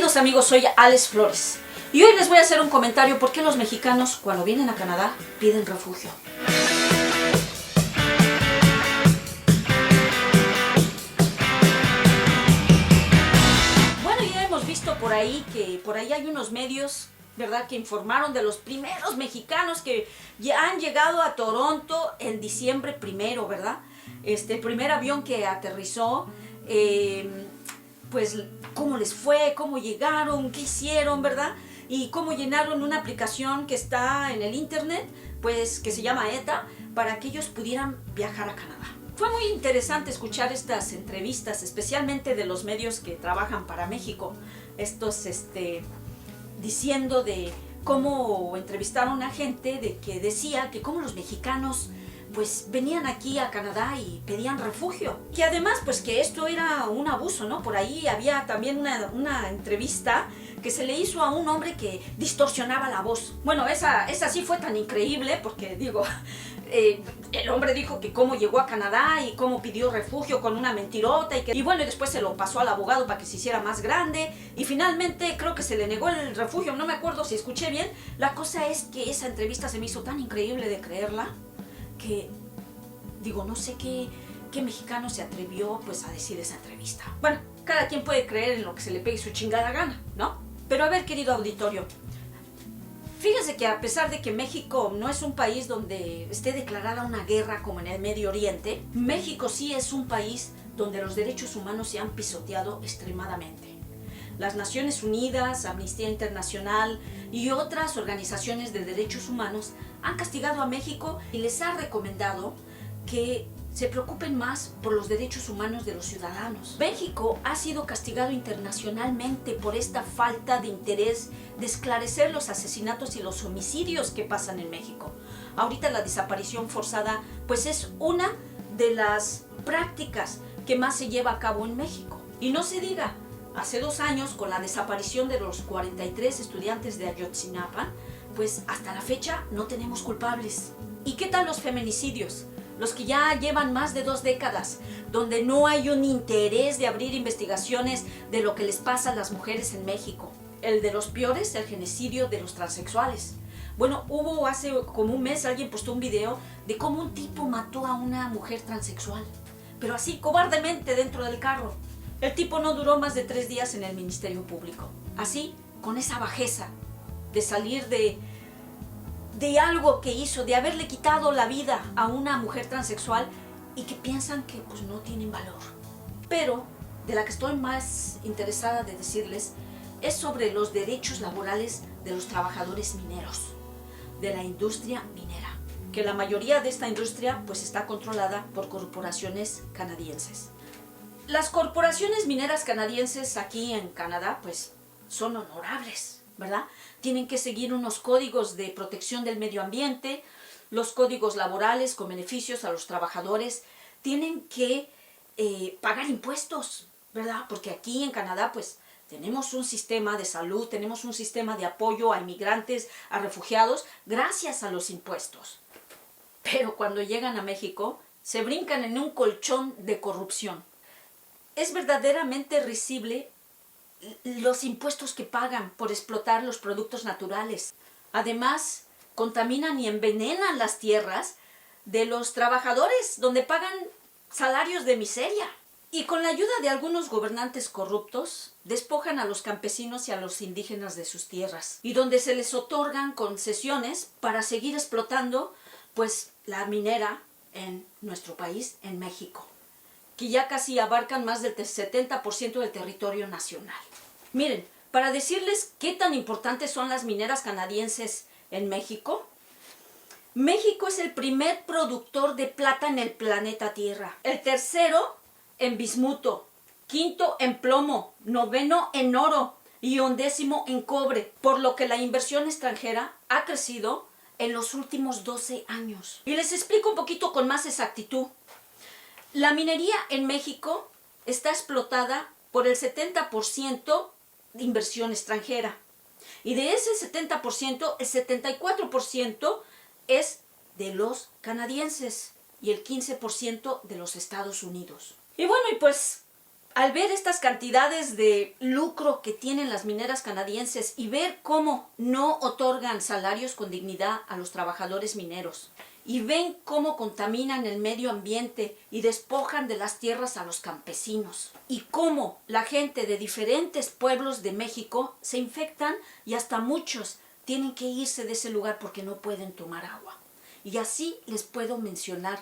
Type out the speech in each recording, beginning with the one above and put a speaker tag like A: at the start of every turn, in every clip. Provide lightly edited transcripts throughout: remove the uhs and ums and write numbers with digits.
A: Buenos amigos, soy Alex Flores y hoy les voy a hacer un comentario por qué los mexicanos cuando vienen a Canadá piden refugio. Bueno, ya hemos visto por ahí que por ahí hay unos medios, ¿verdad?, que informaron de los primeros mexicanos que ya han llegado a Toronto en diciembre primero, ¿verdad? El primer avión que aterrizó, pues cómo les fue, cómo llegaron, qué hicieron, ¿verdad? Y cómo llenaron una aplicación que está en el internet, pues que se llama ETA, para que ellos pudieran viajar a Canadá. Fue muy interesante escuchar estas entrevistas, especialmente de los medios que trabajan para México, estos diciendo de cómo entrevistaron a gente de que decía que cómo los mexicanos pues venían aquí a Canadá y pedían refugio. Que además pues que esto era un abuso, ¿no? Por ahí había también una entrevista que se le hizo a un hombre que distorsionaba la voz. Bueno, esa sí fue tan increíble porque digo, el hombre dijo que cómo llegó a Canadá y cómo pidió refugio con una mentirota y bueno, y después se lo pasó al abogado para que se hiciera más grande y finalmente creo que se le negó el refugio, no me acuerdo si escuché bien. La cosa es que esa entrevista se me hizo tan increíble de creerla que, digo, no sé qué mexicano se atrevió pues a decir esa entrevista. Bueno, cada quien puede creer en lo que se le pegue su chingada gana, ¿no? Pero a ver, querido auditorio, fíjense que a pesar de que México no es un país donde esté declarada una guerra como en el Medio Oriente, México sí es un país donde los derechos humanos se han pisoteado extremadamente. Las Naciones Unidas, Amnistía Internacional y otras organizaciones de derechos humanos han castigado a México y les ha recomendado que se preocupen más por los derechos humanos de los ciudadanos. México ha sido castigado internacionalmente por esta falta de interés de esclarecer los asesinatos y los homicidios que pasan en México. Ahorita la desaparición forzada pues es una de las prácticas que más se lleva a cabo en México. Y no se diga, hace 2 años, con la desaparición de los 43 estudiantes de Ayotzinapa, pues hasta la fecha no tenemos culpables. ¿Y qué tal los feminicidios? Los que ya llevan más de 2 décadas, donde no hay un interés de abrir investigaciones de lo que les pasa a las mujeres en México. El de los peores, el genocidio de los transexuales. Bueno, hubo hace como un mes, alguien postó un video de cómo un tipo mató a una mujer transexual, pero así, cobardemente, dentro del carro. El tipo no duró más de 3 días en el Ministerio Público. Así, con esa bajeza de salir de algo que hizo, de haberle quitado la vida a una mujer transexual y que piensan que pues no tienen valor. Pero de la que estoy más interesada de decirles es sobre los derechos laborales de los trabajadores mineros, de la industria minera, que la mayoría de esta industria pues está controlada por corporaciones canadienses. Las corporaciones mineras canadienses aquí en Canadá pues son honorables, ¿verdad? Tienen que seguir unos códigos de protección del medio ambiente, los códigos laborales con beneficios a los trabajadores, tienen que pagar impuestos, ¿verdad? Porque aquí en Canadá pues tenemos un sistema de salud, tenemos un sistema de apoyo a inmigrantes, a refugiados, gracias a los impuestos. Pero cuando llegan a México se brincan en un colchón de corrupción. Es verdaderamente risible los impuestos que pagan por explotar los productos naturales. Además, contaminan y envenenan las tierras de los trabajadores, donde pagan salarios de miseria. Y con la ayuda de algunos gobernantes corruptos, despojan a los campesinos y a los indígenas de sus tierras. Y donde se les otorgan concesiones para seguir explotando, pues, la minera en nuestro país, en México, que ya casi abarcan más del 70% del territorio nacional. Miren, para decirles qué tan importantes son las mineras canadienses en México, México es el primer productor de plata en el planeta Tierra, el tercero en bismuto, quinto en plomo, noveno en oro y 11º en cobre, por lo que la inversión extranjera ha crecido en los últimos 12 años. Y les explico un poquito con más exactitud. La minería en México está explotada por el 70% de inversión extranjera. Y de ese 70%, el 74% es de los canadienses y el 15% de los Estados Unidos. Y bueno, y pues Al ver estas cantidades de lucro que tienen las mineras canadienses y ver cómo no otorgan salarios con dignidad a los trabajadores mineros, y ven cómo contaminan el medio ambiente y despojan de las tierras a los campesinos, y cómo la gente de diferentes pueblos de México se infectan y hasta muchos tienen que irse de ese lugar porque no pueden tomar agua. Y así les puedo mencionar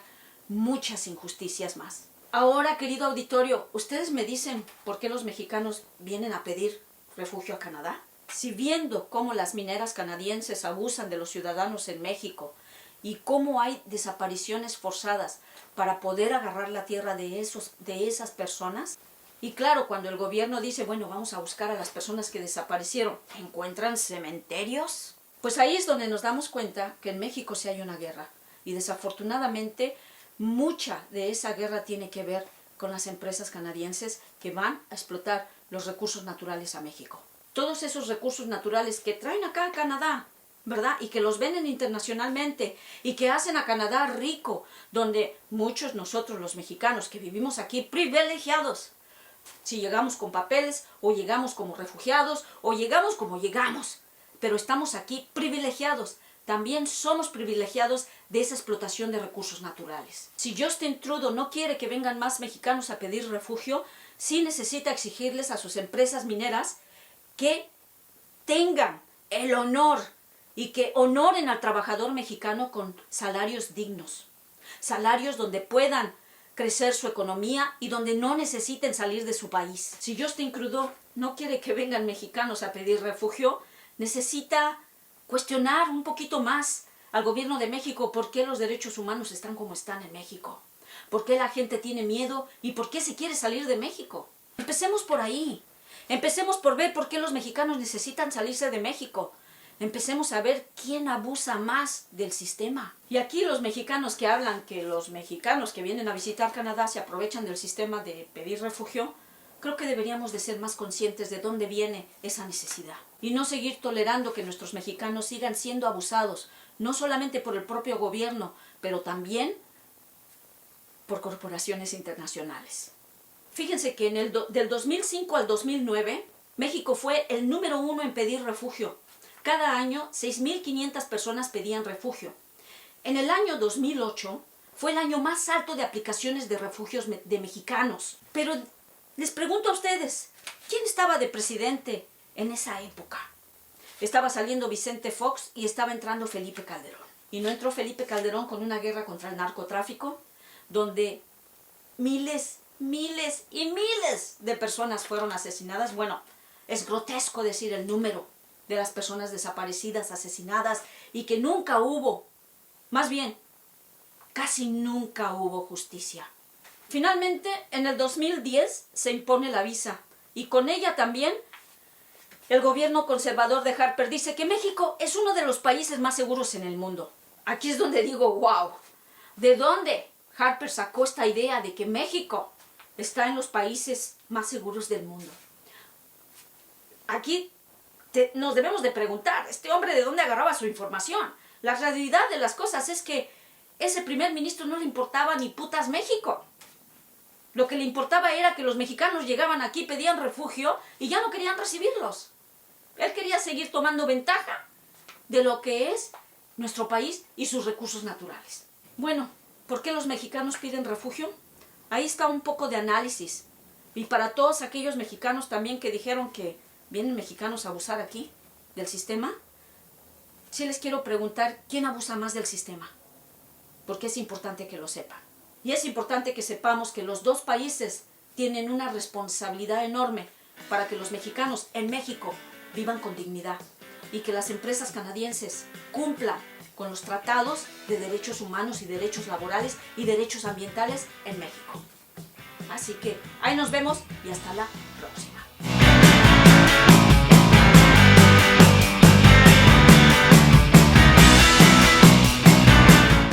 A: muchas injusticias más. Ahora, querido auditorio, ¿ustedes me dicen por qué los mexicanos vienen a pedir refugio a Canadá? Si viendo cómo las mineras canadienses abusan de los ciudadanos en México y cómo hay desapariciones forzadas para poder agarrar la tierra de esas personas, y claro, cuando el gobierno dice, bueno, vamos a buscar a las personas que desaparecieron, ¿encuentran cementerios? Pues ahí es donde nos damos cuenta que en México sí hay una guerra, y desafortunadamente mucha de esa guerra tiene que ver con las empresas canadienses que van a explotar los recursos naturales a México. Todos esos recursos naturales que traen acá a Canadá, ¿verdad? Y que los venden internacionalmente y que hacen a Canadá rico, donde muchos nosotros los mexicanos que vivimos aquí privilegiados, si llegamos con papeles o llegamos como refugiados o llegamos como llegamos, pero estamos aquí privilegiados. También somos privilegiados de esa explotación de recursos naturales. Si Justin Trudeau no quiere que vengan más mexicanos a pedir refugio, sí necesita exigirles a sus empresas mineras que tengan el honor y que honoren al trabajador mexicano con salarios dignos. Salarios donde puedan crecer su economía y donde no necesiten salir de su país. Si Justin Trudeau no quiere que vengan mexicanos a pedir refugio, necesita cuestionar un poquito más al gobierno de México por qué los derechos humanos están como están en México, por qué la gente tiene miedo y por qué se quiere salir de México. Empecemos por ahí, empecemos por ver por qué los mexicanos necesitan salirse de México. Empecemos a ver quién abusa más del sistema. Y aquí los mexicanos que hablan que los mexicanos que vienen a visitar Canadá se aprovechan del sistema de pedir refugio, creo que deberíamos de ser más conscientes de dónde viene esa necesidad. Y no seguir tolerando que nuestros mexicanos sigan siendo abusados, no solamente por el propio gobierno, pero también por corporaciones internacionales. Fíjense que del 2005 al 2009, México fue el número 1 en pedir refugio. Cada año, 6.500 personas pedían refugio. En el año 2008, fue el año más alto de aplicaciones de refugios de mexicanos. Pero les pregunto a ustedes, ¿quién estaba de presidente en esa época? Estaba saliendo Vicente Fox y estaba entrando Felipe Calderón. ¿Y no entró Felipe Calderón con una guerra contra el narcotráfico? Donde miles y miles de personas fueron asesinadas. Bueno, es grotesco decir el número de las personas desaparecidas, asesinadas, y que nunca hubo, más bien, casi nunca hubo justicia. Finalmente, en el 2010 se impone la visa, y con ella también el gobierno conservador de Harper dice que México es uno de los países más seguros en el mundo. Aquí es donde digo, wow, ¿de dónde Harper sacó esta idea de que México está en los países más seguros del mundo? Aquí nos debemos de preguntar, ¿este hombre de dónde agarraba su información? La realidad de las cosas es que ese primer ministro no le importaba ni putas México. Lo que le importaba era que los mexicanos llegaban aquí, pedían refugio y ya no querían recibirlos. Él quería seguir tomando ventaja de lo que es nuestro país y sus recursos naturales. Bueno, ¿por qué los mexicanos piden refugio? Ahí está un poco de análisis. Y para todos aquellos mexicanos también que dijeron que vienen mexicanos a abusar aquí del sistema, sí les quiero preguntar, ¿quién abusa más del sistema? Porque es importante que lo sepan. Y es importante que sepamos que los dos países tienen una responsabilidad enorme para que los mexicanos en México vivan con dignidad y que las empresas canadienses cumplan con los tratados de derechos humanos y derechos laborales y derechos ambientales en México. Así que ahí nos vemos y hasta la próxima.